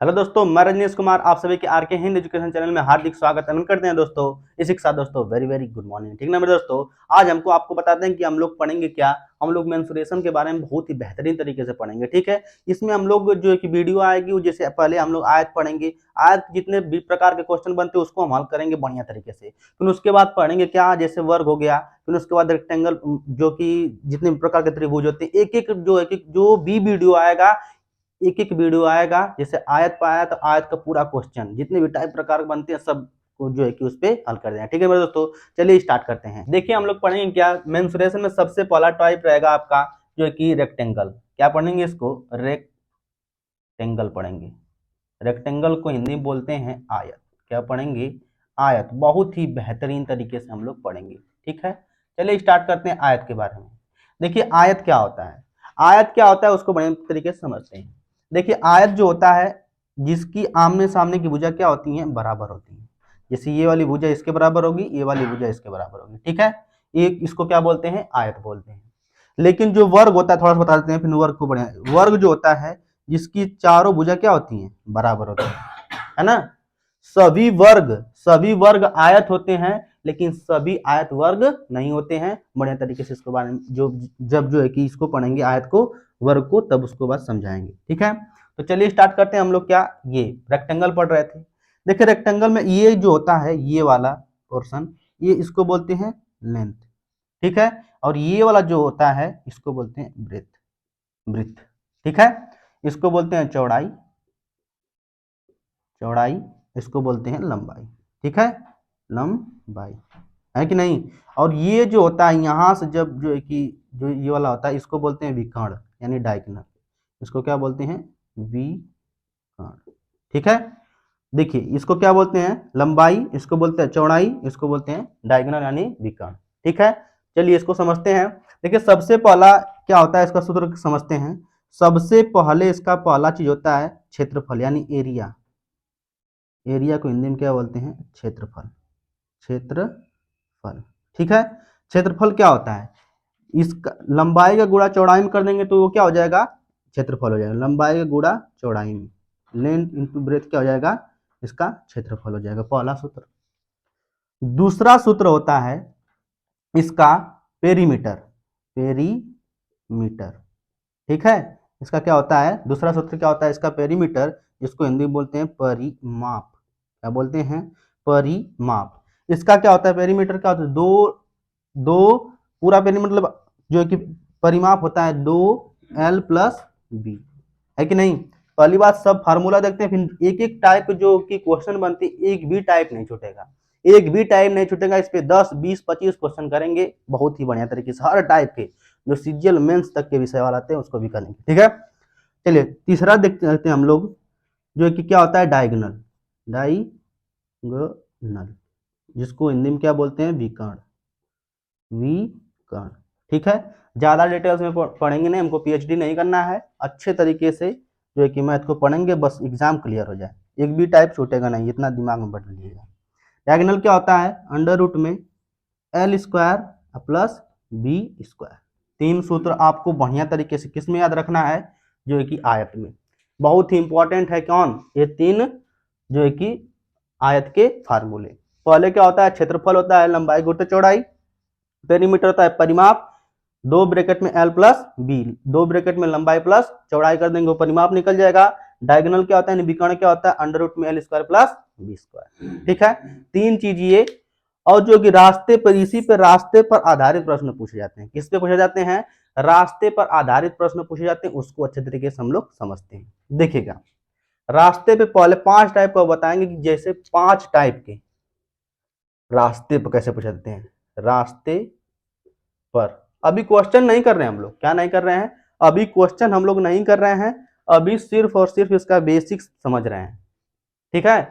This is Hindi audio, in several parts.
हेलो दोस्तों, मैं रजनीश कुमार आप सभी के आरके हिंद एजुकेशन चैनल में हार्दिक स्वागत करते हैं दोस्तों। इसी के साथ दोस्तों वेरी वेरी गुड मॉर्निंग। ठीक ना मेरे दोस्तों, आज हमको आपको बताते हैं कि हम लोग पढ़ेंगे क्या। हम लोग मेंस्ट्रुएशन के बारे में बहुत ही बेहतरीन तरीके से पढ़ेंगे। ठीक है, इसमें हम लोग जो है कि वीडियो आएगी वो जैसे पहले हम लोग आयत पढ़ेंगे। आयत जितने भी प्रकार के क्वेश्चन बनते हैं उसको हम हल करेंगे बढ़िया तरीके से। फिर उसके बाद पढ़ेंगे क्या, जैसे वर्ग हो गया। फिर उसके बाद रेक्टेंगल, जो कि जितने भी प्रकार के त्रिभुज होते हैं, एक एक जो भी वीडियो आएगा, एक एक वीडियो आएगा। जैसे आयत पर आया तो आयत का पूरा क्वेश्चन, जितने भी टाइप प्रकार बनते हैं सब को जो है कि उस पर हल कर देना। ठीक है मेरे दोस्तों, चलिए स्टार्ट करते हैं। देखिए हम लोग पढ़ेंगे क्या, मेंसुरेशन में सबसे पहला टाइप रहेगा आपका जो है कि रेक्टेंगल। क्या पढ़ेंगे इसको, रेक्टेंगल पढ़ेंगे। रेक्टेंगल को हिंदी में बोलते हैं आयत। क्या पढ़ेंगे, आयत। बहुत ही बेहतरीन तरीके से हम लोग पढ़ेंगे। ठीक है, चलिए स्टार्ट करते हैं आयत के बारे में। देखिए आयत क्या होता है, आयत क्या होता है उसको बढ़िया तरीके से समझते हैं। देखिए आयत जो होता है, जिसकी आमने सामने की भुजा क्या होती हैं, बराबर होती हैं। जैसे ये वाली भुजा इसके बराबर होगी, ये वाली भुजा इसके बराबर होगी। ठीक है, ये इसको क्या बोलते हैं, आयत बोलते हैं। लेकिन जो वर्ग होता है, थोड़ा सा बता देते हैं फिर वर्ग को बढ़िया। वर्ग जो होता है, जिसकी चारों भुजा क्या होती हैं, बराबर होती है ना। सभी वर्ग आयत होते हैं, लेकिन सभी आयत वर्ग नहीं होते हैं। बढ़िया तरीके से इसको बारे में जो जब जो है कि इसको पढ़ेंगे आयत को, वर्ग को, तब उसको बाद समझाएंगे। ठीक है, तो चलिए स्टार्ट करते हैं। हम लोग क्या, ये रेक्टेंगल पढ़ रहे थे। देखिए रेक्टेंगल में ये जो होता है, ये वाला पोर्शन, ये इसको बोलते हैं लेंथ। ठीक है, और ये वाला जो होता है इसको बोलते हैं ब्रेथ, ब्रेथ। ठीक है, इसको बोलते हैं चौड़ाई, चौड़ाई। इसको बोलते हैं लंबाई। ठीक है, लंबाई, है कि नहीं। और ये जो होता है यहाँ से जब जो है कि जो ये वाला होता है, इसको बोलते हैं विकर्ण यानी डायगोनल। इसको क्या बोलते हैं, विकर्ण। ठीक है, देखिए इसको क्या बोलते हैं, लंबाई, इसको बोलते हैं चौड़ाई, इसको बोलते हैं डायगोनल यानी विकर्ण। ठीक है, चलिए इसको समझते हैं। देखिए सबसे पहला क्या होता है, इसका सूत्र समझते हैं। सबसे पहले इसका पहला चीज होता है क्षेत्रफल यानी एरिया। एरिया को हिंदी में क्या बोलते हैं, क्षेत्रफल, क्षेत्रफल। ठीक है, क्षेत्रफल क्या होता है, इसका लंबाई का गुणा चौड़ाई में कर देंगे तो वो क्या हो जाएगा, क्षेत्रफल हो जाएगा। लंबाई का गुणा चौड़ाई में, लेंथ इंटू ब्रेथ क्या हो जाएगा, इसका क्षेत्रफल हो जाएगा, पहला सूत्र। दूसरा सूत्र होता है इसका पेरीमीटर, पेरीमीटर। ठीक है, इसका क्या होता है, दूसरा सूत्र क्या होता है इसका, पेरीमीटर, जिसको हिंदी में बोलते हैं परिमाप। क्या बोलते हैं, परिमाप। इसका क्या होता है, पेरीमीटर क्या होता है, दो दो पूरा पेरीमीटर मतलब जो कि परिमाप होता है 2l+b, है कि नहीं। पहली बात, सब फार्मूला देखते हैं, फिर एक एक टाइप जो कि क्वेश्चन बनते हैं, एक भी टाइप नहीं छूटेगा, एक भी टाइप नहीं छूटेगा। इस पे 10 20 25 क्वेश्चन करेंगे बहुत ही बढ़िया तरीके से, हर टाइप के जो सीजीएल मेंस तक के विषय वाले आते हैं उसको भी करेंगे। ठीक है, चलिए तीसरा देखते हैं हम लोग, जो कि क्या होता है, डायगोनल, डायगोनल, जिसको हिंदी में क्या बोलते हैं, विकर्ण, विकर्ण। ठीक है, ज्यादा डिटेल्स में पढ़ेंगे नहीं, हमको पीएचडी नहीं करना है। अच्छे तरीके से जो है कि मैथ को पढ़ेंगे, बस एग्जाम क्लियर हो जाए, एक भी टाइप छूटेगा नहीं, इतना दिमाग में बैठ लीजिएगा। डायगोनल क्या होता है, अंडर रूट में l² प्लस b²। तीन सूत्र आपको बढ़िया तरीके से किस में याद रखना है, जो है कि आयत में। बहुत ही इंपॉर्टेंट है कौन, ये तीन जो है कि आयत के फार्मूले। पहले क्या होता है, क्षेत्रफल होता है लंबाई गुणा चौड़ाई, पेरीमीटर होता है परिमाप, दो ब्रैकेट में l प्लस बी, दो ब्रैकेट में लंबाई प्लस चौड़ाई कर देंगे, वो परिमाप निकल जाएगा। डायगोनल क्या होता है, विकर्ण क्या होता है, अंडर रूट में l² प्लस b²। ठीक है, तीन चीज ये। और जो कि रास्ते पर, इसी पे रास्ते पर आधारित प्रश्न पूछे जाते हैं। किस पे पूछे जाते हैं, रास्ते पर आधारित प्रश्न पूछे जाते हैं, उसको अच्छे तरीके से हम लोग समझते हैं। देखिएगा, रास्ते पे पहले 5 टाइप का बताएंगे कि जैसे 5 टाइप के रास्ते पर कैसे पूछे जाते हैं। रास्ते पर अभी क्वेश्चन नहीं कर रहे हैं हम लोग, क्या नहीं कर रहे हैं, अभी क्वेश्चन हम लोग नहीं कर रहे हैं, अभी सिर्फ और सिर्फ इसका बेसिक्स समझ रहे हैं। ठीक है,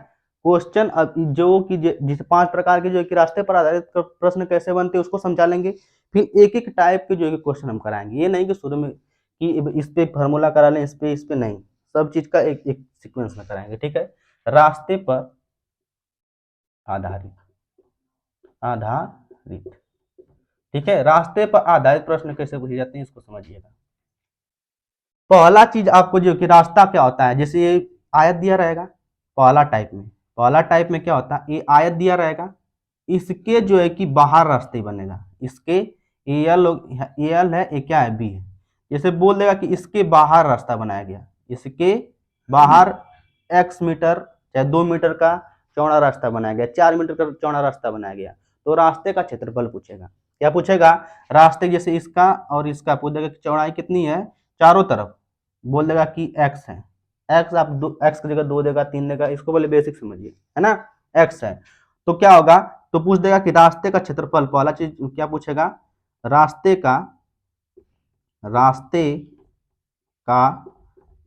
क्वेश्चन जो कि जिस 5 प्रकार के जो कि रास्ते पर आधारित प्रश्न कैसे बनते हैं उसको समझा लेंगे। फिर एक एक टाइप के जो कि क्वेश्चन हम कराएंगे, ये नहीं कि शुरू में कि इस पे फार्मूला करा लें, इस पे नहीं, सब चीज का एक एक सीक्वेंस में कराएंगे। ठीक है, रास्ते पर आधारित, आधारित। ठीक है, रास्ते पर आधारित प्रश्न कैसे पूछे जाते हैं इसको समझिएगा। पहला चीज आपको जो कि रास्ता क्या होता है, जैसे आयत दिया रहेगा पहला टाइप में क्या होता है, ए आयत दिया रहेगा, इसके जो है कि बाहर रास्ते बनेगा, इसके एल है, ए क्या है, बी है, जैसे बोल देगा कि इसके बाहर रास्ता बनाया गया, इसके बाहर x मीटर चाहे 2 मीटर का चौड़ा रास्ता बनाया गया, 4 मीटर का चौड़ा रास्ता बनाया गया, तो रास्ते का क्षेत्रफल पूछेगा। क्या पूछेगा, रास्ते जैसे इसका और इसका पूछ देगा कि चौड़ाई कितनी है, चारों तरफ बोल देगा कि x है, x आप x की जगह 2 देगा, 3 देगा, इसको पहले बेसिक समझिए, है ना, x है, तो क्या होगा, तो पूछ देगा कि रास्ते का क्षेत्रफल, पहला चीज क्या पूछेगा, रास्ते का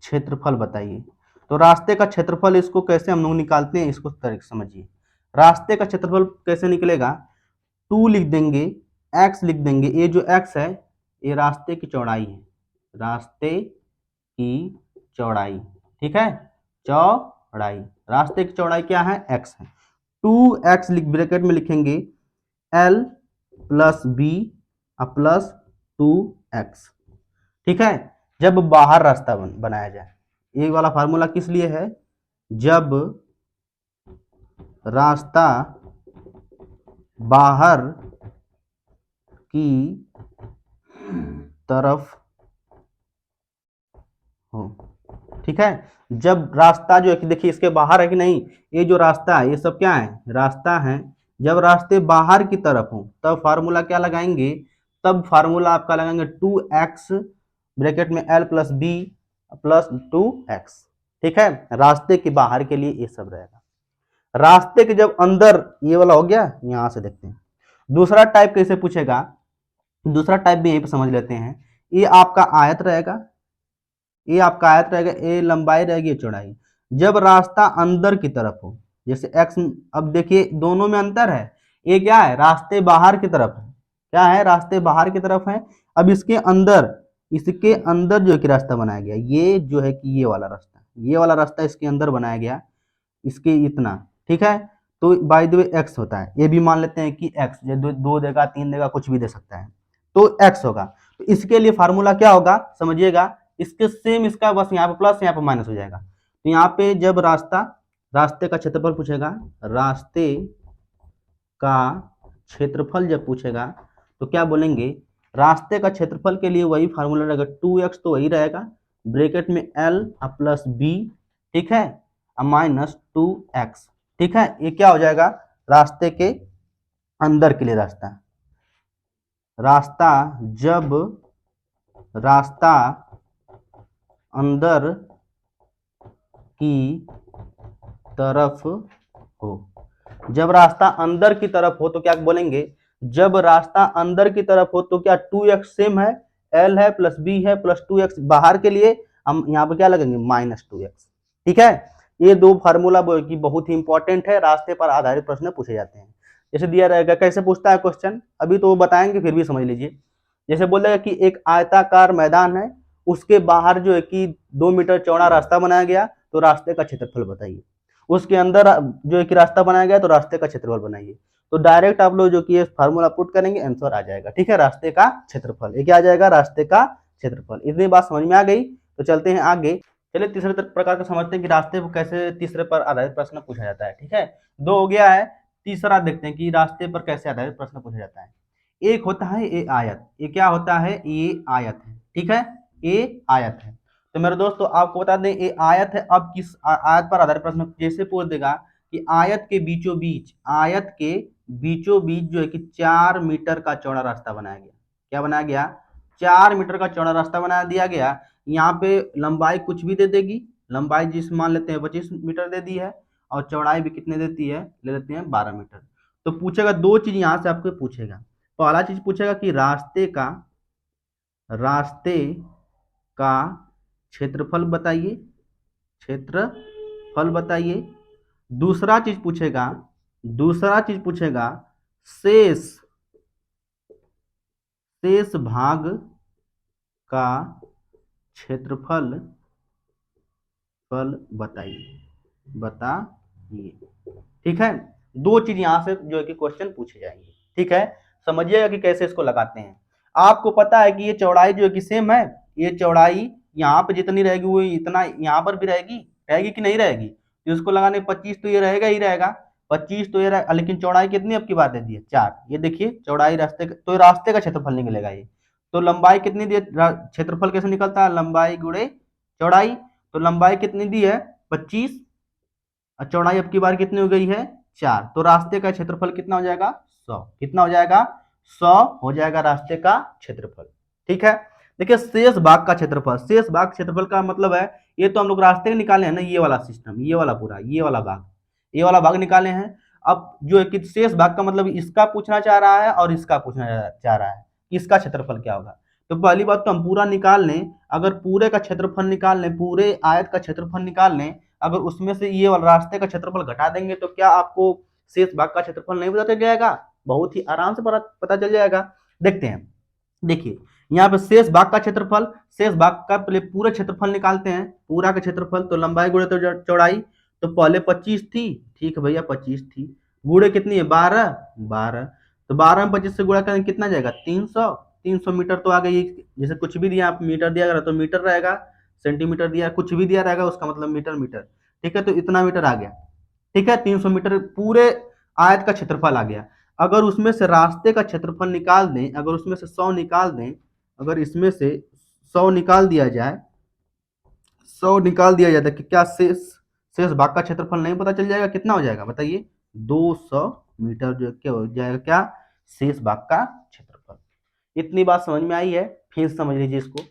क्षेत्रफल बताइए। तो रास्ते का क्षेत्रफल इसको कैसे हम लोग निकालते हैं, इसको तरीके समझिए। रास्ते का क्षेत्रफल कैसे निकलेगा, 2 लिख देंगे, x लिख देंगे, ये जो x है ये रास्ते की चौड़ाई है, रास्ते की चौड़ाई, ठीक है, चौड़ाई, रास्ते की चौड़ाई क्या है, x है, 2x ब्रैकेट में लिखेंगे, l plus B plus 2x, ठीक है, जब बाहर रास्ता बनाया जाए, ये वाला फार्मूला किस लिए है, जब रास्ता बाहर की तरफ हो, ठीक है, जब रास्ता जो है कि देखिए इसके बाहर है कि नहीं, ये जो रास्ता है ये सब क्या है, रास्ता है, जब रास्ते बाहर की तरफ हो तब फार्मूला क्या लगाएंगे, तब फार्मूला आपका लगाएंगे 2x ब्रैकेट में l plus B plus 2x, ठीक है, रास्ते के बाहर के लिए ये सब रहेगा। रास्ते के जब अंदर, ये वाला हो गया, यहां से देखते हैं दूसरा टाइप कैसे पूछेगा, दूसरा टाइप भी यहीं पे समझ लेते हैं, ये आपका आयत रहेगा, ये आपका आयत रहेगा, ये लंबाई रहेगी, ये चौड़ाई, जब रास्ता अंदर की तरफ हो, जैसे x, अब देखिए दोनों में अंतर है, ये क्या है, रास्ते बाहर की तरफ है, क्या है, रास्ते बाहर की तरफ है, अब इसके अंदर जो है कि रास्ता बनाया गया, ये जो है कि ये वाला रास्ता इसके अंदर बनाया गया, इसके इतना, ठीक है, तो बाय द वे x होता है, ये भी मान लेते हैं कि x, ये 2 देगा, 3 देगा, कुछ भी दे सकता है, तो x होगा, तो इसके लिए फार्मूला क्या होगा समझिएगा, इसके सेम इसका बस यहाँ पे प्लस यहाँ पे माइनस हो जाएगा, तो यहाँ पे जब रास्ते का क्षेत्रफल पूछेगा, रास्ते का क्षेत्रफल जब पूछेगा तो क्या बोलेंगे, रास्ते का क्षेत्रफल के लिए वही फार्मूला रहेगा, 2x तो वही रहेगा, ब्रैकेट में l प्लस बी, ठीक है, माइनस 2x, ठीक है, ये क्या हो जाएगा, रास्ते के अंदर के लिए रास्ता जब रास्ता अंदर की तरफ हो, जब रास्ता अंदर की तरफ हो तो क्या बोलेंगे, जब रास्ता अंदर की तरफ हो तो क्या 2x सेम है, l है प्लस b है प्लस 2x, बाहर के लिए हम यहाँ पे क्या लगेंगे, माइनस 2x, ठीक है, ये दो फार्मूला की बहुत ही इंपॉर्टेंट है, रास्ते पर आधारित प्रश्न पूछे जाते हैं। जैसे दिया रहेगा, कैसे पूछता है क्वेश्चन, अभी तो वो बताएंगे, फिर भी समझ लीजिए, जैसे बोलेगा कि एक आयताकार मैदान है, उसके बाहर जो है कि 2 मीटर चौड़ा रास्ता बनाया गया, तो रास्ते का क्षेत्रफल बताइए, उसके अंदर जो है कि रास्ता बनाया गया, तो रास्ते का क्षेत्रफल बनाइए, तो डायरेक्ट आप लोग जो कि फार्मूला पुट करेंगे, आंसर आ जाएगा, ठीक है, रास्ते का क्षेत्रफल, ये क्या आ जाएगा, रास्ते का क्षेत्रफल। इतनी बात समझ में आ गई, तो चलते हैं आगे। चलिए तीसरे प्रकार का समझते हैं कि रास्ते को कैसे तीसरे पर आधारित प्रश्न पूछा जाता है, ठीक है, 2 हो गया है, तीसरा देखते हैं कि रास्ते पर कैसे आधारित प्रश्न पूछा जाता है। एक होता है ए आयत, ये क्या होता है, ये आयत है, ठीक है, ये आयत है, तो मेरे दोस्तों आपको बता दें ये आयत है, अब किस आयत पर आधारित प्रश्न जैसे पूछ देगा कि आयत के बीचों बीच जो है कि 4 मीटर का चौड़ा रास्ता बनाया गया, क्या बनाया गया, 4 मीटर का चौड़ा रास्ता बना दिया गया, यहाँ पे लंबाई कुछ भी दे देगी, लंबाई जिस मान लेते हैं 25 मीटर दे दी है, और चौड़ाई भी कितने देती है, ले लेते हैं 12 मीटर। तो पूछेगा 2 चीज यहाँ से आपको पूछेगा, पहला चीज पूछेगा कि रास्ते का क्षेत्रफल बताइए, दूसरा चीज पूछेगा शेष भाग का क्षेत्रफल बताइए, ठीक है, 2 चीज यहां से जो है कि क्वेश्चन पूछे जाएंगे, ठीक है, समझिएगा कि कैसे इसको लगाते हैं। आपको पता है कि ये चौड़ाई जो है कि सेम है, ये चौड़ाई यहाँ पे जितनी रहेगी वो इतना यहाँ पर भी रहेगी, रहेगी कि नहीं रहेगी, तो इसको लगाने 25 तो ये रहेगा ही रहेगा, 25 तो ये रहेगा, लेकिन चौड़ाई कितनी अब की बात दे दी है 4। ये देखिए चौड़ाई रास्ते तो रास्ते का क्षेत्रफल निकलेगा ये, तो लंबाई कितनी दी है, क्षेत्रफल कैसे निकलता है, लंबाई गुणे चौड़ाई, तो लंबाई कितनी दी है 25 और चौड़ाई अब की बार कितनी हो गई है 4, तो रास्ते का क्षेत्रफल कितना हो जाएगा 100, कितना हो जाएगा 100 हो जाएगा रास्ते का क्षेत्रफल। ठीक है, देखिए शेष भाग का क्षेत्रफल, शेष भाग क्षेत्रफल का मतलब है ये तो हम लोग रास्ते निकाले हैं ना, ये वाला सिस्टम, ये वाला पूरा, ये वाला भाग निकाले हैं। अब जो है कि शेष भाग का मतलब इसका पूछना चाह रहा है और इसका पूछना चाह रहा है, इसका क्षेत्रफल क्या होगा। तो पहली बात तो हम पूरा निकाल लें, अगर पूरे का क्षेत्रफल निकाल लें, पूरे आयत का क्षेत्रफल निकाल लें, अगर उसमें से ये वाला रास्ते का क्षेत्रफल घटा देंगे तो क्या आपको शेष भाग का क्षेत्रफल नहीं पता चल जाएगा, बहुत ही आराम से पता चल जाएगा। देखते हैं, देखिए यहाँ पे शेष भाग का क्षेत्रफल, शेष भाग का पहले पूरा क्षेत्रफल निकालते हैं, पूरा का क्षेत्रफल तो लंबाई गुणे तो चौड़ाई, तो पहले 25 थी, ठीक है भैया 25 थी, गुणे कितनी है 12, तो 12 में 25 से गुणा करेंगे कितना जाएगा 300 मीटर तो आ गई, जैसे कुछ भी दिया आप मीटर दिया तो मीटर रहेगा, सेंटीमीटर दिया कुछ भी दिया रहेगा उसका मतलब मीटर, ठीक है, तो इतना मीटर आ गया, ठीक है 300 मीटर पूरे आयत का क्षेत्रफल आ गया। अगर उसमें से रास्ते का क्षेत्रफल निकाल दें, अगर उसमें से 100 निकाल दें, अगर इसमें से 100 निकाल दिया जाए, 100 निकाल दिया जाए तो क्या शेष भाग का क्षेत्रफल नहीं पता चल जाएगा, कितना हो जाएगा बताइए 200 मीटर जो क्या हो जाएगा, क्या शेष भाग का क्षेत्रफल। इतनी बात समझ में आई है, फिर समझ लीजिए इसको।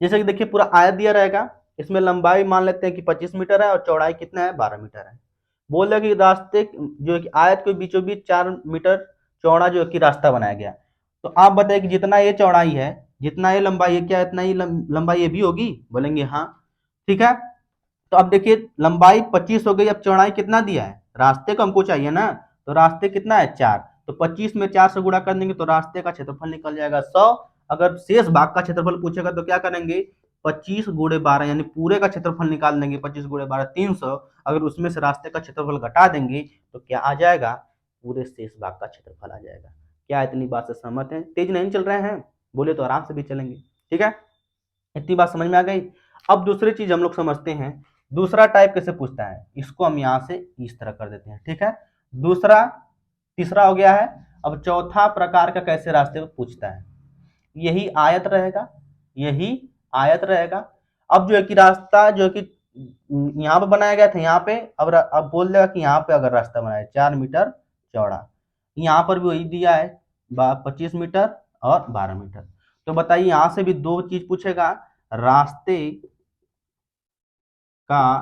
जैसे कि देखिए पूरा आयत दिया रहेगा, इसमें लंबाई मान लेते हैं कि 25 मीटर है और चौड़ाई कितना है 12 मीटर है। बोल रहा कि रास्ते जो है कि आयत के बीचों बीच 4 मीटर चौड़ा जो है कि रास्ता बनाया गया, तो आप बताइए कि जितना ये चौड़ाई है, जितना ये लंबाई है, क्या इतना ही लंबाई ये भी होगी, बोलेंगे हाँ, ठीक है। तो अब देखिए लंबाई 25 हो गई, अब चौड़ाई कितना दिया है, रास्ते को हमको चाहिए ना, तो रास्ते कितना है 4, तो 25 में 4 से गुणा कर देंगे तो रास्ते का क्षेत्रफल निकल जाएगा 100। अगर शेष भाग का क्षेत्रफल पूछेगा तो क्या करेंगे 25 गुणे 12 यानी पूरे का क्षेत्रफल निकाल देंगे, 25 गुणे 12 300, अगर उसमें से रास्ते का क्षेत्रफल घटा देंगे तो क्या आ जाएगा, पूरे शेष भाग का क्षेत्रफल आ जाएगा। क्या इतनी बात से सहमत है, तेज नहीं चल रहे हैं, बोले तो आराम से भी चलेंगे, ठीक है, इतनी बात समझ में आ गई। अब दूसरी चीज हम लोग समझते हैं, दूसरा टाइप कैसे पूछता है, इसको हम यहाँ से इस तरह कर देते हैं, ठीक है, दूसरा तीसरा हो गया है। अब चौथा प्रकार का कैसे रास्ते में पूछता है, यही आयत रहेगा, यही आयत रहेगा। अब जो है कि रास्ता जो है कि यहाँ पे बनाया गया था, यहाँ पे अब बोल देगा कि यहाँ पे अगर रास्ता बनाया 4 मीटर चौड़ा, यहाँ पर भी वही दिया है 25 मीटर और 12 मीटर, तो बताइए यहाँ से भी दो चीज पूछेगा, रास्ते का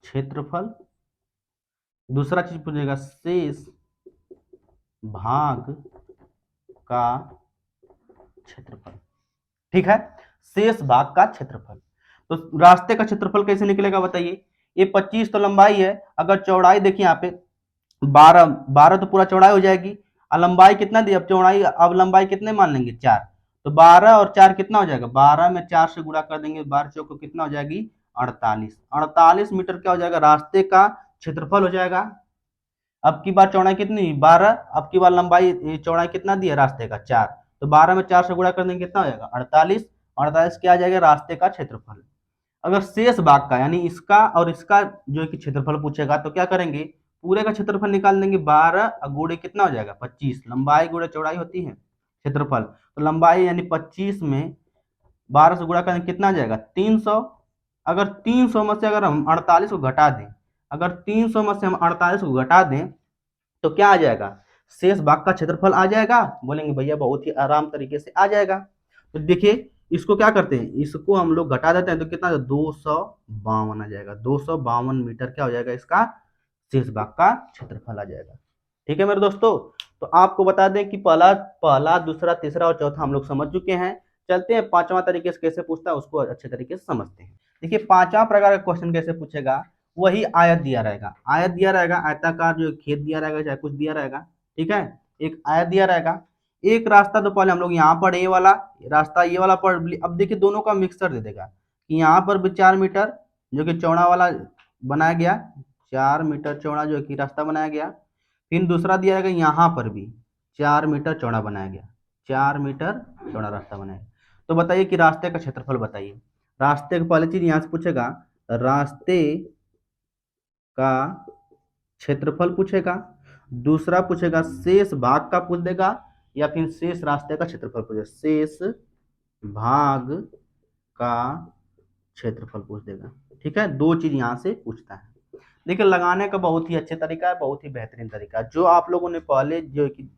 क्षेत्रफल, दूसरा चीज पूछेगा शेष भाग का क्षेत्रफल, ठीक है, शेष भाग का क्षेत्रफल। तो रास्ते का क्षेत्रफल कैसे निकलेगा बताइए, ये 25 तो लंबाई है, अगर चौड़ाई देखिए यहाँ पे 12 तो पूरा चौड़ाई हो जाएगी, और लंबाई कितना दी, अब चौड़ाई अब लंबाई कितने मान लेंगे 4, तो 12 और 4 कितना हो जाएगा, 12 में 4 से गुणा कर देंगे, 12 चौक को कितना हो जाएगी 48 मीटर क्या हो जाएगा रास्ते का क्षेत्रफल हो जाएगा। अब की बार चौड़ाई कितनी 12, अब की बार लंबाई चौड़ाई कितना दी है रास्ते का 4, तो 12 में 4 से गुणा कर देंगे कितना हो जाएगा 48 क्या आ जाएगा रास्ते का क्षेत्रफल। अगर शेष भाग का यानी इसका और इसका जो है कि क्षेत्रफल पूछेगा तो क्या करेंगे, पूरे का क्षेत्रफल निकाल देंगे, 12 गुणे कितना हो जाएगा 25, लंबाई गुणे चौड़ाई होती है क्षेत्रफल, तो लंबाई यानी 25 में 12 से गुणा करेंगे कितना आ जाएगा 300। अगर 300 में से अगर हम 48 को घटा दें, अगर 300 में से हम 48 को घटा दें तो क्या आ जाएगा, शेष भाग का क्षेत्रफल आ जाएगा, बोलेंगे भैया बहुत ही आराम तरीके से आ जाएगा। तो देखिए इसको क्या करते हैं, इसको हम लोग घटा देते हैं तो कितना 252 आ जाएगा, 252 मीटर क्या हो जाएगा इसका शेष भाग का क्षेत्रफल आ जाएगा। ठीक है मेरे दोस्तों, तो आपको बता दें कि पहला दूसरा तीसरा और चौथा हम लोग समझ चुके हैं। चलते हैं पांचवा तरीके से कैसे पूछता है उसको अच्छे तरीके से समझते हैं। देखिए पांचवा प्रकार का क्वेश्चन कैसे पूछेगा, वही आयत दिया रहेगा, आयत दिया रहेगा, आयताकार जो खेत दिया रहेगा चाहे कुछ दिया रहेगा, ठीक है, एक आयत दिया रहेगा, एक रास्ता, तो पहले हम लोग यहाँ पर ये वाला रास्ता ये वाला पढ़, अब देखिए दोनों का मिक्सर दे देगा कि यहाँ पर भी 4 मीटर जो कि चौड़ा वाला बनाया गया, 4 मीटर चौड़ा जो कि रास्ता बनाया गया, फिर दूसरा दिया रहेगा यहाँ पर भी 4 मीटर चौड़ा बनाया गया, 4 मीटर चौड़ा रास्ता बनाया। तो बताइए कि रास्ते का क्षेत्रफल बताइए, रास्ते का पहली चीज यहाँ से पूछेगा रास्ते का क्षेत्रफल पूछेगा, दूसरा पूछेगा शेष भाग का पूछ देगा, या फिर शेष रास्ते का क्षेत्रफल पूछेगा, शेष भाग का क्षेत्रफल पूछ देगा। ठीक है, दो चीज यहाँ से पूछता है। देखिए लगाने का बहुत ही अच्छा तरीका है, बहुत ही बेहतरीन तरीका है। जो आप लोगों ने पहले जो कि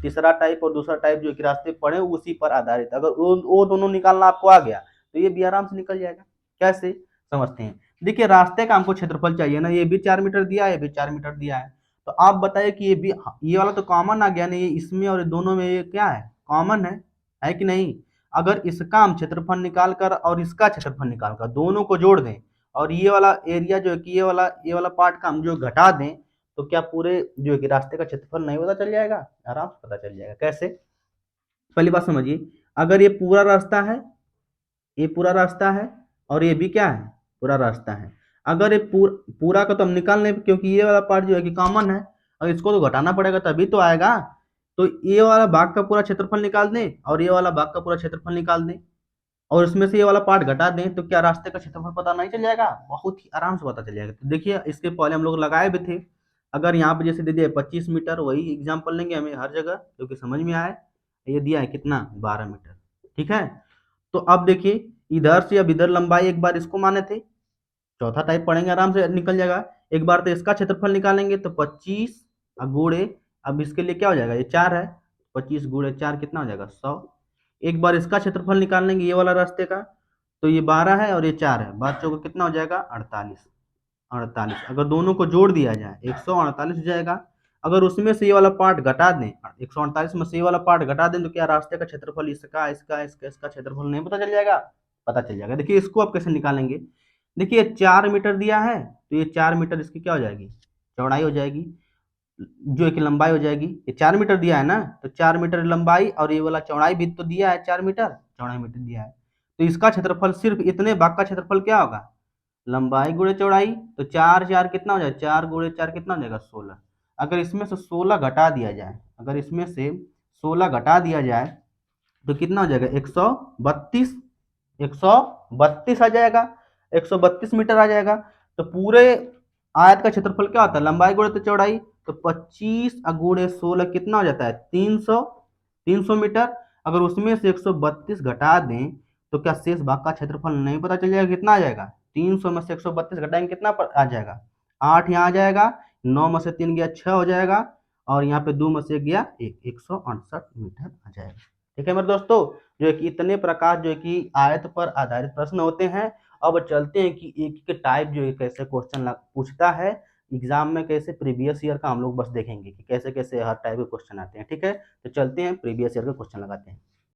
तीसरा टाइप और दूसरा टाइप जो कि रास्ते पढ़े उसी पर आधारित, अगर वो दोनों निकालना आपको आ गया तो ये भी आराम से निकल जाएगा। कैसे समझते हैं, देखिए रास्ते का हमको क्षेत्रफल चाहिए ना, ये भी 4 मीटर दिया है, ये भी 4 मीटर दिया है, तो आप बताइए कि ये भी, ये वाला तो कॉमन आ गया ना, ये इसमें और दोनों में ये क्या है, कॉमन है कि नहीं। अगर इसका हम क्षेत्रफल निकाल कर और इसका क्षेत्रफल निकाल कर दोनों को जोड़ दें, और ये वाला एरिया जो है कि ये वाला पार्ट का हम जो घटा दें, तो क्या पूरे जो है कि रास्ते का क्षेत्रफल नहीं पता चल जाएगा, आराम से पता चल जाएगा। कैसे, पहली बात समझिए, अगर ये पूरा रास्ता है, ये पूरा रास्ता है, और ये भी क्या है, पूरा रास्ता है, अगर ये पूरा का तो हम निकाल लें, क्योंकि ये वाला पार्ट जो है कि कॉमन है, और इसको तो घटाना पड़ेगा तभी तो आएगा। तो ये वाला भाग का पूरा क्षेत्रफल निकाल दें, और ये वाला भाग का पूरा क्षेत्रफल निकाल दें, और इसमें से ये वाला पार्ट घटा दें, तो क्या रास्ते का क्षेत्रफल पता नहीं चल जाएगा, बहुत ही आराम से पता चल जाएगा। तो देखिए इसके पहले हम लोग लगाए भी थे, अगर यहाँ पे जैसे दे दिया 25 मीटर, वही एग्जाम्पल लेंगे हमें हर जगह क्योंकि समझ में आए। ये दिया है कितना, 12 मीटर। ठीक है, तो अब देखिए इधर से अब इधर लंबाई एक बार इसको माने थे, चौथा टाइप पढ़ेंगे आराम से निकल जाएगा। एक बार तो इसका क्षेत्रफल निकालेंगे तो 25 गुणे, अब इसके लिए क्या हो जाएगा, ये 4 है, 25 गुणे 4 कितना हो जाएगा, 100। एक बार इसका क्षेत्रफल निकाल लेंगे ये वाला रास्ते का, तो ये 12 है और ये 4 है, बाद चौका कितना हो जाएगा, 48। 48 अगर दोनों को जोड़ दिया जाए 148 हो जाएगा। अगर उसमें से ये वाला पार्ट घटा दें, 148 में से ये वाला पार्ट घटा दें, तो क्या रास्ते का क्षेत्रफल इसका इसका इसका इसका क्षेत्रफल नहीं पता चल जाएगा, पता चल जाएगा। देखिए इसको आप कैसे निकालेंगे, देखिए 4 मीटर दिया है, तो ये 4 मीटर इसकी क्या हो जाएगी, चौड़ाई हो जाएगी, जो एक लंबाई हो जाएगी। ये 4 मीटर दिया है ना, तो 4 मीटर लंबाई, और ये वाला चौड़ाई भी तो दिया है, 4 मीटर चौड़ाई मीटर दिया है, तो इसका क्षेत्रफल सिर्फ इतने भाग का क्षेत्रफल क्या होगा, लंबाई गुणे चौड़ाई। तो 4 4 कितना हो जाएगा, 4 गुणे 4 कितना हो जाएगा, 16। अगर इसमें से 16 घटा दिया जाए, अगर इसमें से 16 घटा दिया जाए तो कितना हो जाएगा, 132। 132 आ जाएगा, 132 मीटर आ जाएगा। तो पूरे आयत का क्षेत्रफल क्या होता है, लंबाई गुणे तो चौड़ाई, तो 25 गुणे 16 कितना हो जाता है, 300। 300 मीटर। अगर उसमें से 132 घटा दें, तो क्या शेष भाग का क्षेत्रफल नहीं पता चल जाएगा, कितना आ जाएगा, 300 में से 132 घटाएंगे कितना आ जाएगा, 8 यहाँ आ जाएगा, 9 में से 3 गया 6 हो जाएगा, और यहाँ पे 2 में से 1 गया 1, 168 मीटर आ जाएगा। ठीक है मेरे दोस्तों, जो है कि इतने प्रकार जो है कि आयत पर आधारित प्रश्न होते हैं। अब चलते हैं कि एक एक टाइप जो है कैसे क्वेश्चन पूछता है एग्जाम में, कैसे प्रीवियस ईयर का हम लोग बस देखेंगे कि कैसे कैसे हर टाइप के क्वेश्चन आते हैं। ठीक है, तो चलते हैं प्रीवियस ईयर का क्वेश्चन लगाते हैं।